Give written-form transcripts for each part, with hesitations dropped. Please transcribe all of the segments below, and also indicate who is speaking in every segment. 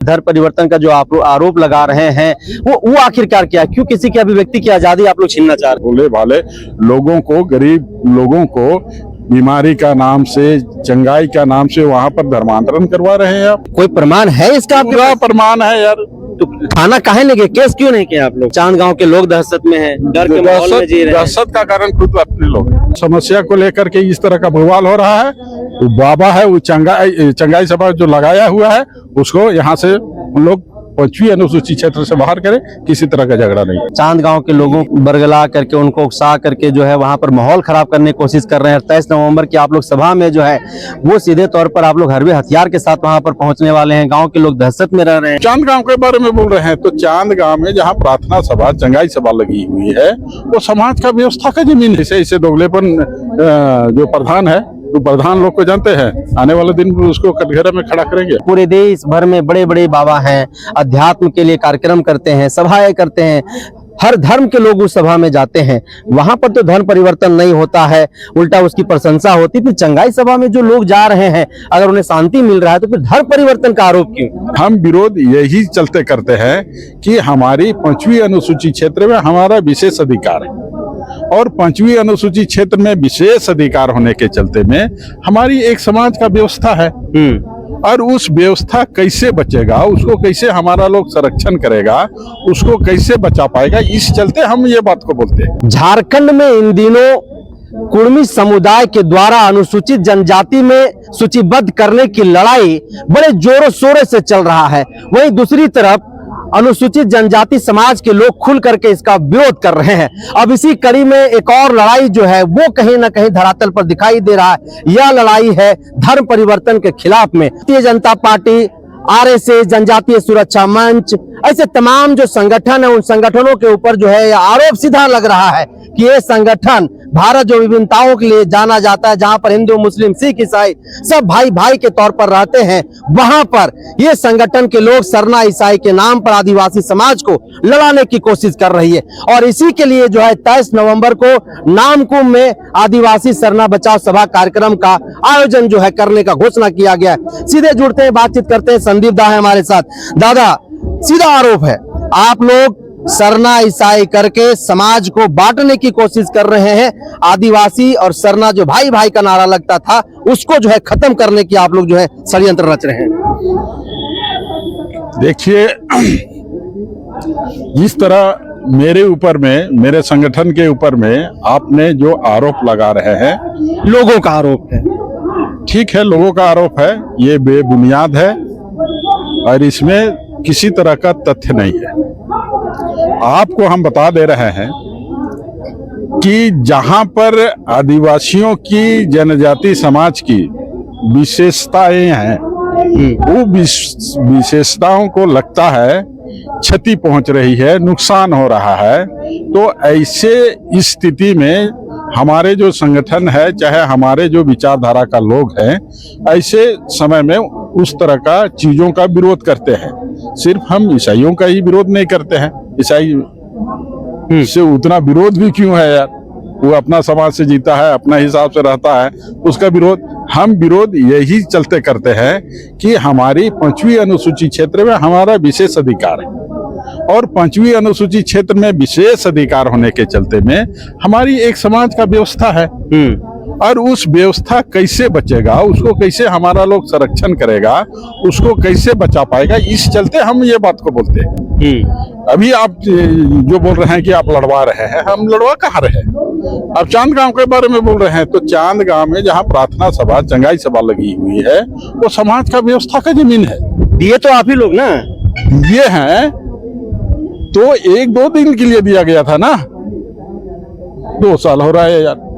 Speaker 1: धर्म परिवर्तन का जो आप आरोप लगा रहे हैं वो आखिरकार क्या है? क्यों किसी की अभिव्यक्ति की आजादी आप लोग छीनना चाह रहे हैं?
Speaker 2: भोले भाले लोगों को, गरीब लोगों को बीमारी का नाम से, चंगाई का नाम से वहाँ पर धर्मांतरण करवा रहे हैं आप।
Speaker 1: कोई प्रमाण है इसका आपके
Speaker 2: पूरा
Speaker 1: पास?
Speaker 2: प्रमाण है यार।
Speaker 1: तो थाना काहे नहीं गए? केस क्यों नहीं किया आप लोग? चांद गांव के लोग दहशत में हैं, डर के माहौल में जी रहे हैं।
Speaker 2: दहशत का कारण खुद अपने लोग हैं। समस्या को लेकर के इस तरह का बवाल हो रहा है। वो बाबा है, वो चंगाई सभा जो लगाया हुआ है, उसको यहाँ से हम लोग 5वीं अनुसूचित क्षेत्र से बाहर करें। किसी तरह का झगड़ा नहीं।
Speaker 1: चांद गांव के लोगों को बरगला करके, उनको उकसा करके जो है वहां पर माहौल खराब करने की कोशिश कर रहे हैं। 23 नवंबर की आप लोग सभा में जो है वो सीधे तौर पर आप लोग हरबे हथियार के साथ वहां पर पहुंचने वाले हैं। गांव के लोग दहशत में रह रहे हैं।
Speaker 2: चांद गांव के बारे में बोल रहे हैं तो चांद गांव में जहां प्रार्थना सभा, चंगाई सभा लगी हुई है, वो समाज का व्यवस्था का जमीन है। इसे दोगलेपन जो प्रधान है, तो प्रधान लोग को जानते हैं, आने वाले दिन में उसको कटघरे में खड़ा करेंगे।
Speaker 1: पूरे देश भर में बड़े बड़े बाबा हैं, अध्यात्म के लिए कार्यक्रम करते हैं, सभाएं करते हैं, हर धर्म के लोग उस सभा में जाते हैं। वहां पर तो धर्म परिवर्तन नहीं होता है, उल्टा उसकी प्रशंसा होती। फिर चंगाई सभा में जो लोग जा रहे हैं, अगर उन्हें शांति मिल रहा है तो फिर धर्म परिवर्तन का आरोप क्यों?
Speaker 2: हम विरोध यही चलते करते हैं कि हमारी 5वीं अनुसूचित क्षेत्र में हमारा विशेष अधिकार है, और 5वीं अनुसूचित क्षेत्र में विशेष अधिकार होने के चलते में हमारी एक समाज का व्यवस्था है, और उस व्यवस्था कैसे बचेगा, उसको कैसे हमारा लोग संरक्षण करेगा, उसको कैसे बचा पाएगा, इस चलते हम ये बात को बोलते हैं।
Speaker 1: झारखंड में इन दिनों कुर्मी समुदाय के द्वारा अनुसूचित जनजाति में सूचीबद्ध करने की लड़ाई बड़े जोरों शोरों से चल रहा है। वहीं दूसरी तरफ अनुसूचित जनजाति समाज के लोग खुल करके इसका विरोध कर रहे हैं। अब इसी कड़ी में एक और लड़ाई जो है वो कहीं ना कहीं धरातल पर दिखाई दे रहा है। यह लड़ाई है धर्म परिवर्तन के खिलाफ में। भारतीय जनता पार्टी, आरएसएस, जनजातीय सुरक्षा मंच, ऐसे तमाम जो संगठन है, उन संगठनों के ऊपर जो है आरोप सीधा लग रहा है कि ये संगठन भारत जो विभिन्नताओं के लिए जाना जाता है, जहां पर हिंदू, मुस्लिम, सिख, ईसाई सब भाई भाई के तौर पर रहते हैं, वहां पर ये संगठन के लोग सरना ईसाई के नाम पर आदिवासी समाज को लड़ाने की कोशिश कर रही है। और इसी के लिए जो है 23 नवंबर को नामकुम में आदिवासी सरना बचाओ सभा कार्यक्रम का आयोजन जो है करने का घोषणा किया गया है। सीधे जुड़ते हैं, बातचीत करते हैं। संदीप दा है हमारे साथ। दादा, सीधा आरोप है आप लोग सरना ईसाई करके समाज को बांटने की कोशिश कर रहे हैं। आदिवासी और सरना जो भाई भाई का नारा लगता था, उसको जो है खत्म करने की आप लोग जो है षड्यंत्र रच रहे हैं।
Speaker 2: देखिए, जिस तरह मेरे ऊपर में, मेरे संगठन के ऊपर में आपने जो आरोप लगा रहे हैं,
Speaker 1: लोगों का आरोप है।
Speaker 2: ठीक है, लोगों का आरोप है, ये बेबुनियाद है और इसमें किसी तरह का तथ्य नहीं है। आपको हम बता दे रहे हैं कि जहां पर आदिवासियों की, जनजाति समाज की विशेषताएं हैं, वो विशेषताओं को लगता है क्षति पहुंच रही है, नुकसान हो रहा है, तो ऐसे स्थिति में हमारे जो संगठन है, चाहे हमारे जो विचारधारा का लोग हैं, ऐसे समय में उस तरह का चीजों का विरोध करते हैं। सिर्फ हम ईसाइयों का ही विरोध नहीं करते हैं, ईसाई से उतना विरोध भी क्यों है यार, वो अपना समाज से जीता है, अपना हिसाब से रहता है, उसका विरोध हम विरोध यही चलते करते हैं कि हमारी 5वीं अनुसूचित क्षेत्र में हमारा विशेष अधिकार है, और 5वीं अनुसूचित क्षेत्र में विशेष अधिकार होने के चलते में हमारी एक समाज का व्यवस्था है, और उस व्यवस्था कैसे बचेगा, उसको कैसे हमारा लोग संरक्षण करेगा, उसको कैसे बचा पाएगा, इस चलते हम ये बात को बोलते हैं। अभी आप जो बोल रहे हैं कि आप लड़वा रहे हैं, हम लड़वा कहाँ रहे? आप चांद गांव के बारे में बोल रहे हैं तो चांद गांव में जहां प्रार्थना सभा, चंगाई सभा लगी हुई है, वो समाज का व्यवस्था का जमीन है।
Speaker 1: दिए तो आप ही लोग ना
Speaker 2: ये हैं, तो 1-2 दिन के लिए दिया गया था ना, 2 साल हो रहा है यार।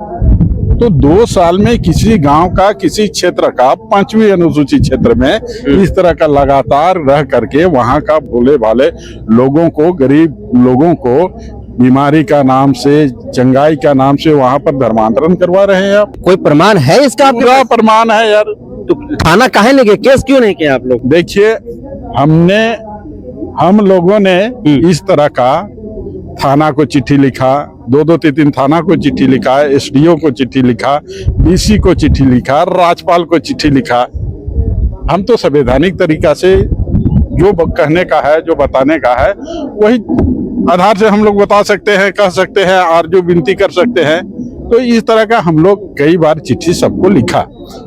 Speaker 2: तो 2 साल में किसी गांव का, किसी क्षेत्र का 5वीं अनुसूचित क्षेत्र में इस तरह का लगातार रह करके वहां का भोले भाले लोगों को, गरीब लोगों को बीमारी का नाम से, चंगाई का नाम से वहां पर धर्मांतरण करवा रहे हैं आप।
Speaker 1: कोई प्रमाण है इसका?
Speaker 2: पूरा प्रमाण है यार।
Speaker 1: तो थाना काहे नहीं गए? केस क्यों नहीं किया आप लोग?
Speaker 2: देखिए, हम लोगों ने इस तरह का थाना को चिट्ठी लिखा, 2-2, 3-3 थाना को चिट्ठी लिखा, एसडीओ को चिट्ठी लिखा, डीसी को चिट्ठी लिखा, राज्यपाल को चिट्ठी लिखा। हम तो संवैधानिक तरीका से जो कहने का है, जो बताने का है, वही आधार से हम लोग बता सकते हैं, कह सकते हैं और जो विनती कर सकते हैं। तो इस तरह का हम लोग कई बार चिट्ठी सबको लिखा,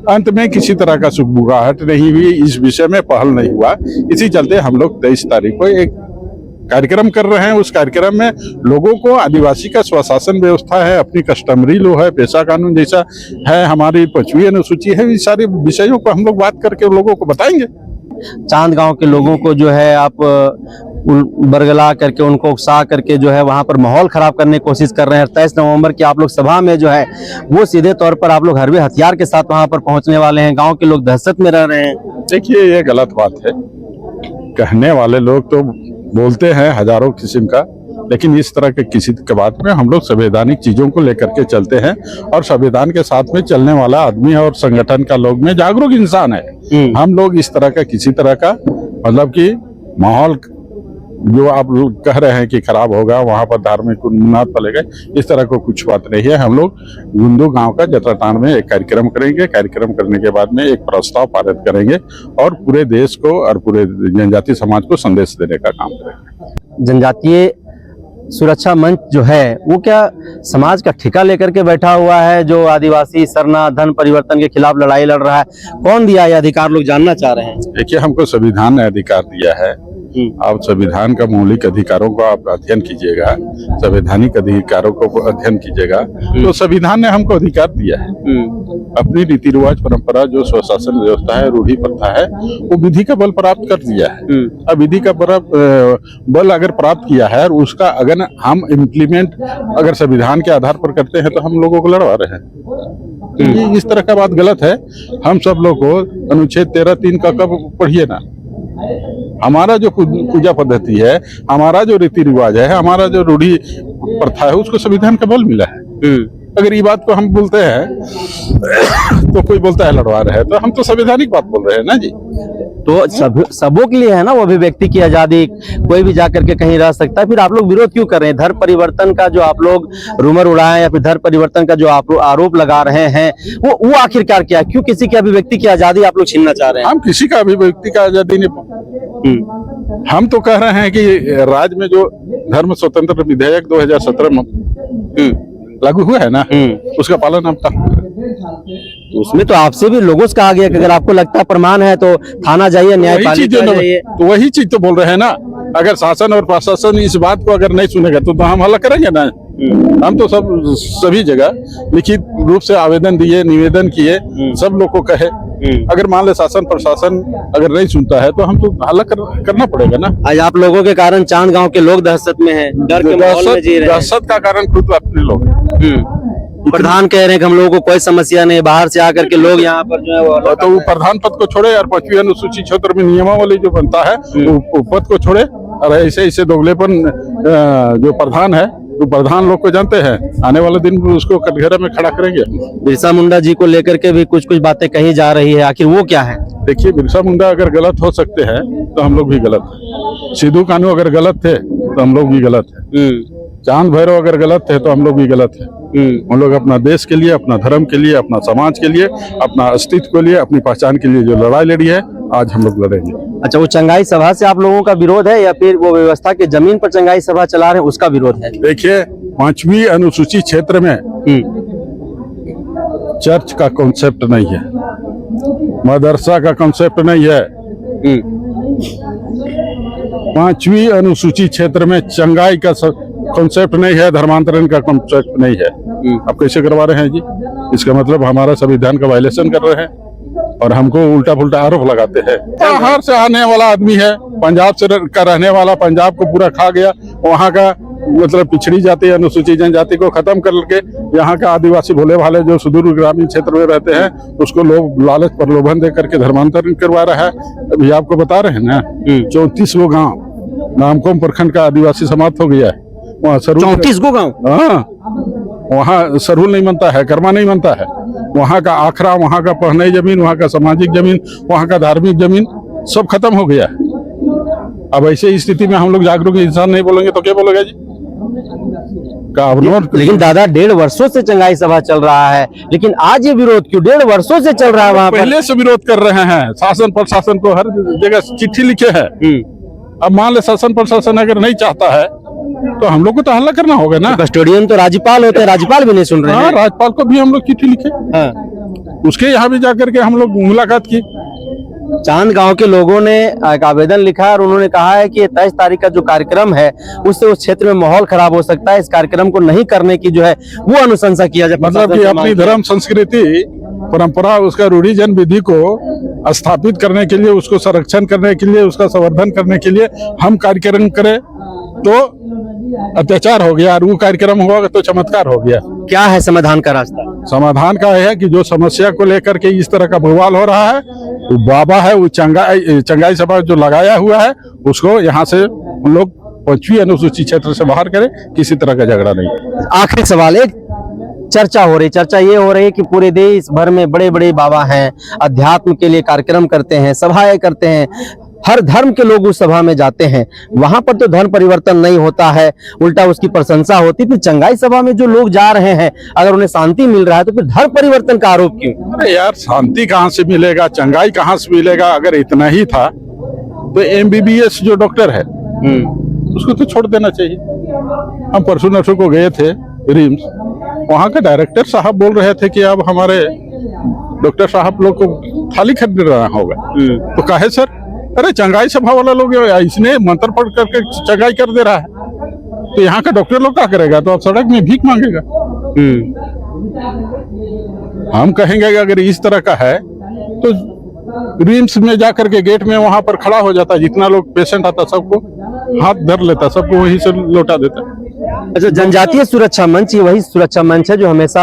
Speaker 2: अंत में किसी तरह का सुगबुगाहट नहीं हुई, इस विषय में पहल नहीं हुआ। इसी चलते हम लोग 23 तारीख को एक कार्यक्रम कर रहे हैं। उस कार्यक्रम में लोगों को आदिवासी का स्वशासन व्यवस्था है, अपनी कस्टमरी लॉ है, पेशा कानून जैसा है, हमारी 5वीं अनुसूची है, इस सारे विषयों को हम लोग बात करके लोगों को बताएंगे।
Speaker 1: चांद गांव के लोगों को जो है आप बरगला करके, उनको उकसा करके जो है वहां पर माहौल खराब करने की कोशिश कर रहे हैं। 23 नवंबर की आप लोग सभा में जो है वो सीधे तौर पर आप लोग हरबे हथियार के साथ वहां पर पहुंचने वाले हैं। गांव के लोग दहशत में रह रहे हैं।
Speaker 2: देखिए, ये गलत बात है। कहने वाले लोग तो बोलते हैं हजारों किस्म का, लेकिन इस तरह के किसी के बात में हम लोग संवैधानिक चीजों को लेकर के चलते हैं और संविधान के साथ में चलने वाला आदमी और संगठन का लोग में जागरूक इंसान है। हम लोग इस तरह का किसी तरह का मतलब कि माहौल जो आप लोग कह रहे हैं कि खराब होगा, वहां पर धार्मिक उन्माद पलेगा, इस तरह को कुछ बात नहीं है। हम लोग गुंदू गांव का जत्राटान में एक कार्यक्रम करेंगे। कार्यक्रम करने के बाद में एक प्रस्ताव पारित करेंगे और पूरे देश को और पूरे जनजातीय समाज को संदेश देने का काम करेंगे।
Speaker 1: जनजातीय सुरक्षा मंच जो है वो क्या समाज का ठेका लेकर के बैठा हुआ है, जो आदिवासी सरना धन परिवर्तन के खिलाफ लड़ाई लड़ रहा है? कौन दिया ये अधिकार, लोग जानना चाह रहे हैं।
Speaker 2: देखिए, हमको संविधान ने अधिकार दिया है। आप संविधान का मौलिक अधिकारों को आप अध्ययन कीजिएगा, संवैधानिक अधिकारों को अध्ययन कीजिएगा, तो संविधान ने हमको अधिकार दिया है। अपनी रीति रिवाज परंपरा जो स्वशासन व्यवस्था है, रूढ़ी प्रथा है, वो विधि का बल प्राप्त कर दिया है। अब विधि का बल अगर प्राप्त किया है और उसका अगर हम इम्प्लीमेंट अगर संविधान के आधार पर करते हैं तो हम लोगों को लड़वा रहे हैं। ये इस तरह का बात गलत है। हम सब लोग को अनुच्छेद 13(3) का कब पढ़िए ना। हमारा जो पूजा पद्धति है, हमारा जो रीति रिवाज है, हमारा जो रूढ़ी प्रथा है, उसको संविधान का बल मिला है। अगर ये बात को हम बोलते हैं तो कोई बोलता है लड़वा रहे हैं, तो हम तो संवैधानिक बात बोल रहे हैं ना जी।
Speaker 1: तो सबों के लिए है ना वो अभिव्यक्ति की आजादी, कोई भी जाकर के कहीं रह सकता है। फिर आप लोग विरोध क्यों कर रहे हैं? धर्म परिवर्तन का जो आप लोग रूमर उड़ाए या फिर धर्म परिवर्तन का जो आप आरोप लगा रहे हैं, वो आखिरकार क्या है? क्यों किसी की अभिव्यक्ति की आजादी आप लोग छीनना चाह रहे हैं?
Speaker 2: हम किसी का अभिव्यक्ति का आजादी नहीं, हम तो कह रहे हैं कि राज्य में जो धर्म स्वतंत्र विधेयक 2017 में लागू हुआ है ना, उसका पालन हम
Speaker 1: उसमें तो आपसे भी लोगों से कहा गया कि अगर आपको लगता है प्रमाण है तो थाना जाइए, न्यायपालिका जाइए।
Speaker 2: तो वही चीज तो बोल रहे हैं ना। अगर शासन और प्रशासन इस बात को अगर नहीं सुनेगा तो हम हल्ला करेंगे ना। हम तो सभी जगह लिखित रूप से आवेदन दिए, निवेदन किए, सब लोग को कहे। अगर मान ले शासन प्रशासन अगर नहीं सुनता है तो हम तो हल्ला करना पड़ेगा ना।
Speaker 1: आज आप लोगों के कारण चांद गांव के लोग दहशत में हैं, डर के माहौल में जी रहे हैं।
Speaker 2: दहशत का कारण खुद अपने लोग।
Speaker 1: प्रधान कह रहे हैं कि हम लोगों को कोई समस्या नहीं, बाहर से आकर के लोग यहाँ पर जो है वो
Speaker 2: तो वो प्रधान पद को छोड़े और 5वीं अनुसूची क्षेत्र में नियमावली जो बनता है वो पद को छोड़े। और ऐसे दोगलेपन जो प्रधान है, तो प्रधान लोग को जानते हैं, आने वाले दिन उसको कटघरे में खड़ा करेंगे।
Speaker 1: बिरसा मुंडा जी को लेकर के भी कुछ बातें कही जा रही है, आखिर वो क्या है?
Speaker 2: देखिए, बिरसा मुंडा अगर गलत हो सकते हैं तो हम लोग भी गलत है। सिद्धू कानू अगर गलत थे तो हम लोग भी गलत है। चांद भैरव अगर गलत थे तो हम लोग भी गलत है। हम लोग अपना देश के लिए, अपना धर्म के लिए, अपना समाज के लिए, अपना अस्तित्व के लिए, अपनी पहचान के लिए जो लड़ाई लड़ी है, आज हम लोग लड़ेंगे।
Speaker 1: अच्छा, वो चंगाई सभा से आप लोगों का विरोध है या फिर वो व्यवस्था के जमीन पर चंगाई सभा चला रहे हैं उसका विरोध है?
Speaker 2: देखिए, 5वीं अनुसूची क्षेत्र में चर्च का कॉन्सेप्ट नहीं है, मदरसा का कॉन्सेप्ट नहीं है। 5वीं अनुसूची क्षेत्र में चंगाई का कॉन्सेप्ट नहीं है, धर्मांतरण का कॉन्सेप्ट नहीं है। आप कैसे करवा रहे हैं जी? इसका मतलब हमारा संविधान का वायलेशन कर रहे हैं और हमको उल्टा पुल्टा आरोप लगाते हैं। बाहर से आने वाला आदमी है, पंजाब से का रहने वाला, पंजाब को पूरा खा गया, वहाँ का मतलब पिछड़ी जाति अनुसूचित जनजाति को खत्म करके यहाँ का आदिवासी भोले भाले जो सुदूर ग्रामीण क्षेत्र में रहते हैं उसको लोग लालच प्रलोभन दे करके धर्मांतरण करवा रहा है। अभी आपको बता रहे हैं ना, 34 गो गाँव नामकोम प्रखंड का आदिवासी समाप्त हो गया है। वहाँ
Speaker 1: 34 गो गाँव,
Speaker 2: हाँ, वहाँ सरहुल नहीं बनता है, कर्मा नहीं बनता है। वहाँ का आखड़ा, वहाँ का पहनाई जमीन, वहाँ का सामाजिक जमीन, वहाँ का धार्मिक जमीन सब खत्म हो गया है। अब ऐसे स्थिति में हम लोग जागरूक इंसान नहीं बोलेंगे तो क्या बोलेगा जी? का अवनोट।
Speaker 1: लेकिन दादा 1.5 वर्षों से चंगाई सभा चल रहा है, लेकिन आज ये विरोध क्यों? 1.5 वर्षों से चल रहा है वहां पर।
Speaker 2: पहले से विरोध कर रहे हैं, शासन प्रशासन को हर जगह चिट्ठी लिखे हैं। अब मान ले शासन प्रशासन अगर नहीं चाहता है तो हम लोग को तो हल्ला करना होगा ना।
Speaker 1: कस्टोडियन तो राज्यपाल होते हैं, राज्यपाल भी नहीं सुन रहे
Speaker 2: हाँ,
Speaker 1: हैं।
Speaker 2: राज्यपाल को भी हम लोग चिट्ठी लिखे, उसके यहाँ भी जाकर के हम लोग मुलाकात की।
Speaker 1: चांद गांव के लोगों ने एक आवेदन लिखा और उन्होंने कहा है कि 23 तारीख का जो कार्यक्रम है उससे उस क्षेत्र में माहौल खराब हो सकता है। इस कार्यक्रम को नहीं करने की जो है वो अनुशंसा किया जाए।
Speaker 2: मतलब कि अपनी धर्म संस्कृति परंपरा उसका रूढ़िजन विधि को स्थापित करने के लिए, उसको संरक्षण करने के लिए, उसका संवर्धन करने के लिए हम कार्यक्रम करें तो अत्याचार हो गया, और वो कार्यक्रम हुआ तो चमत्कार हो गया।
Speaker 1: क्या है समाधान का रास्ता?
Speaker 2: समाधान का है कि जो समस्या को लेकर के इस तरह का बवाल हो रहा है, वो बाबा है, वो चंगाई सभा जो लगाया हुआ है उसको यहाँ से हम लोग 5वीं अनुसूचित क्षेत्र से बाहर करें, किसी तरह का झगड़ा नहीं।
Speaker 1: आखिरी सवाल, एक चर्चा ये हो रही है कि पूरे देश भर में बड़े बड़े बाबा हैं, अध्यात्म के लिए कार्यक्रम करते हैं, सभाएं करते हैं, हर धर्म के लोग उस सभा में जाते हैं, वहां पर तो धर्म परिवर्तन नहीं होता है, उल्टा उसकी प्रशंसा होती। फिर चंगाई सभा में जो लोग जा रहे हैं अगर उन्हें शांति मिल रहा है तो फिर धर्म परिवर्तन का आरोप क्यों?
Speaker 2: अरे यार, शांति कहाँ से मिलेगा, चंगाई कहाँ से मिलेगा? अगर इतना ही था तो MBBS जो डॉक्टर है उसको तो छोड़ देना चाहिए। हम परसों नरसों को गए थे रिम्स, वहाँ के डायरेक्टर साहब बोल रहे थे कि अब हमारे डॉक्टर साहब लोग को खाली खरीदना होगा। तो कहे सर, अरे चंगाई सभा वाला लोग इसने मंत्र पढ़ करके चंगाई कर दे रहा है, तो यहाँ का डॉक्टर लोग क्या करेगा? तो अब सड़क में भीख मांगेगा। हम कहेंगे कि अगर इस तरह का है तो रिम्स में जाकर के गेट में वहां पर खड़ा हो जाता, जितना लोग पेशेंट आता सबको हाथ धर लेता, सबको वहीं से लौटा देता।
Speaker 1: अच्छा, जनजातीय सुरक्षा मंच ये वही सुरक्षा मंच है जो हमेशा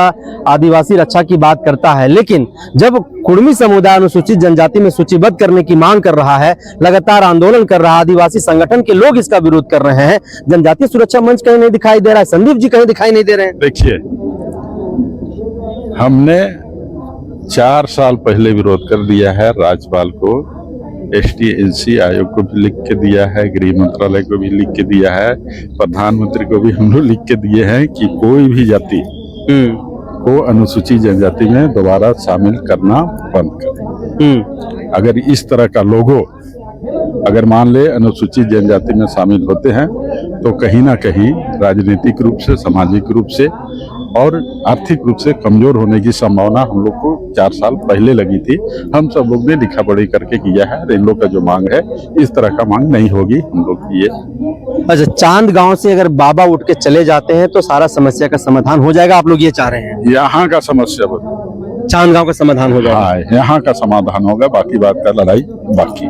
Speaker 1: आदिवासी रक्षा की बात करता है, लेकिन जब कुर्मी समुदाय अनुसूचित जनजाति में सूचीबद्ध करने की मांग कर रहा है, लगातार आंदोलन कर रहा है, आदिवासी संगठन के लोग इसका विरोध कर रहे हैं, जनजातीय सुरक्षा मंच कहीं नहीं दिखाई दे रहा है, संदीप जी कहीं दिखाई नहीं दे रहे हैं।
Speaker 2: देखिए, हमने 4 साल पहले विरोध कर दिया है, राज्यपाल को, ST-NC आयोग को भी लिख के दिया है, गृह मंत्रालय को भी लिख के दिया है, प्रधानमंत्री को भी हम लोग लिख के दिए हैं कि कोई भी जाति को अनुसूचित जनजाति में दोबारा शामिल करना बंद करें। अगर इस तरह का लोगों अगर मान ले अनुसूचित जनजाति में शामिल होते हैं तो कहीं ना कहीं राजनीतिक रूप से, सामाजिक रूप से और आर्थिक रूप से कमजोर होने की संभावना हम लोग को 4 साल पहले लगी थी। हम सब लोग ने लिखा पढ़ी करके किया है, इन लोग का जो मांग है इस तरह का मांग नहीं होगी हम लोग की ये।
Speaker 1: अच्छा, चांद गांव से अगर बाबा उठ के चले जाते हैं तो सारा समस्या का समाधान हो जाएगा, आप लोग ये चाह रहे हैं?
Speaker 2: यहाँ का समस्या
Speaker 1: चांद गांव का समाधान हो जाएगा?
Speaker 2: हाँ, यहाँ का समाधान होगा, बाकी बात का लड़ाई बाकी।